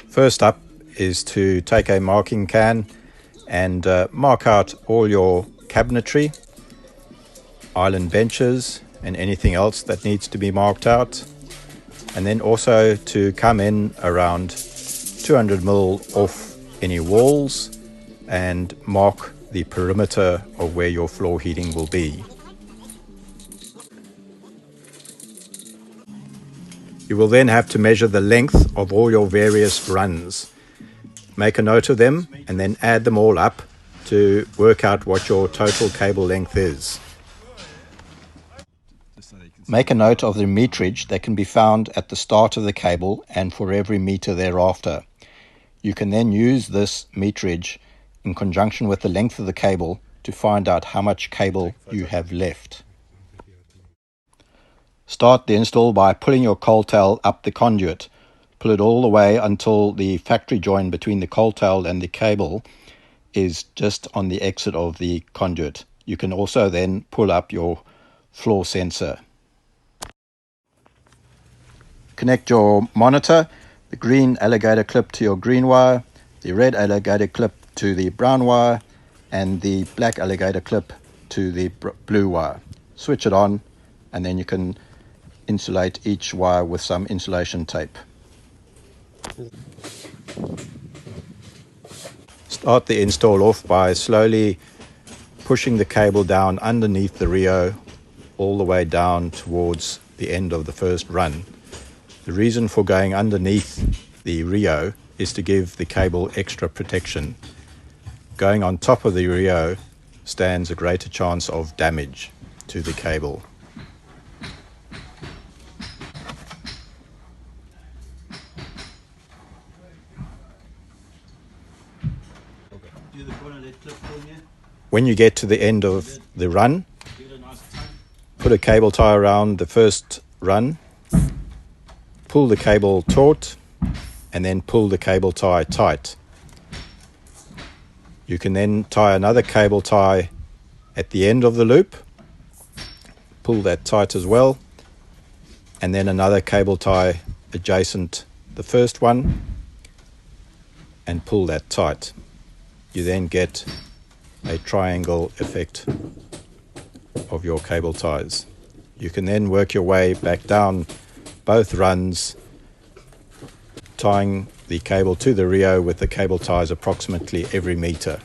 First up is to take a marking can and mark out all your cabinetry, island benches and anything else that needs to be marked out, and then also to come in around 200mm off any walls and mark the perimeter of where your floor heating will be. You will then have to measure the length of all your various runs. Make a note of them and then add them all up to work out what your total cable length is. Make a note of the meterage that can be found at the start of the cable and for every meter thereafter. You can then use this meterage in conjunction with the length of the cable to find out how much cable you have left. Start the install by pulling your cold towel up the conduit. Pull it all the way until the factory join between the cold towel and the cable is just on the exit of the conduit. You can also then pull up your floor sensor. Connect your monitor, the green alligator clip to your green wire, the red alligator clip to the brown wire, and the black alligator clip to the blue wire. Switch it on, and then you can insulate each wire with some insulation tape. Start the install off by slowly pushing the cable down underneath the Rio all the way down towards the end of the first run. The reason for going underneath the Rio is to give the cable extra protection. Going on top of the Rio stands a greater chance of damage to the cable. When you get to the end of the run, put a cable tie around the first run, pull the cable taut, and then pull the cable tie tight. You can then tie another cable tie at the end of the loop, pull that tight as well, and then another cable tie adjacent the first one and pull that tight. You then get a triangle effect of your cable ties. You can then work your way back down both runs, tying the cable to the Rio with the cable ties approximately every meter.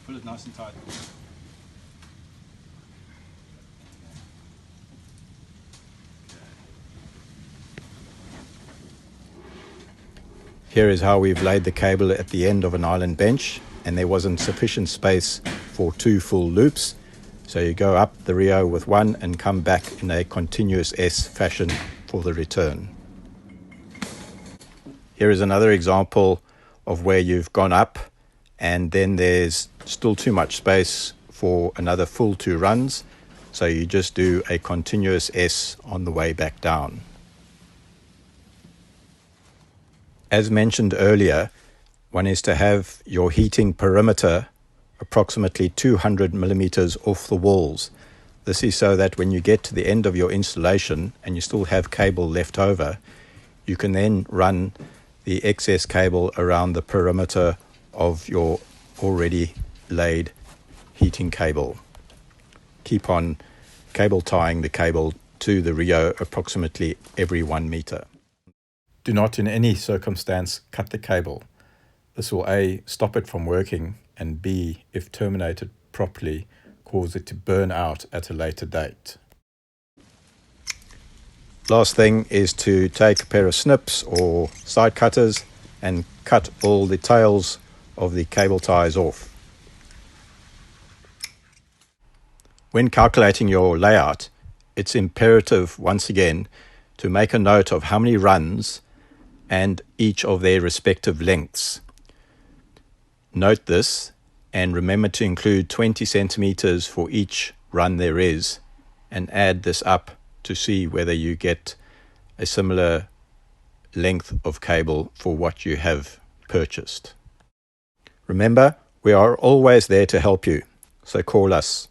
Pull it nice and tight. Here is how we've laid the cable at the end of an island bench, and there wasn't sufficient space for 2 full loops. So you go up the Rio with one and come back in a continuous S fashion for the return. Here is another example of where you've gone up and then there's still too much space for another full 2 runs. So you just do a continuous S on the way back down. As mentioned earlier, one is to have your heating perimeter approximately 200mm off the walls. This is so that when you get to the end of your installation and you still have cable left over, you can then run the excess cable around the perimeter of your already laid heating cable. Keep on cable tying the cable to the Rio approximately every 1 meter. Do not in any circumstance cut the cable. This will A, stop it from working, and B, if terminated properly, cause it to burn out at a later date. Last thing is to take a pair of snips or side cutters and cut all the tails of the cable ties off. When calculating your layout, it's imperative once again to make a note of how many runs and each of their respective lengths. Note this and remember to include 20 centimeters for each run there is, and add this up to see whether you get a similar length of cable for what you have purchased. Remember, we are always there to help you, so call us.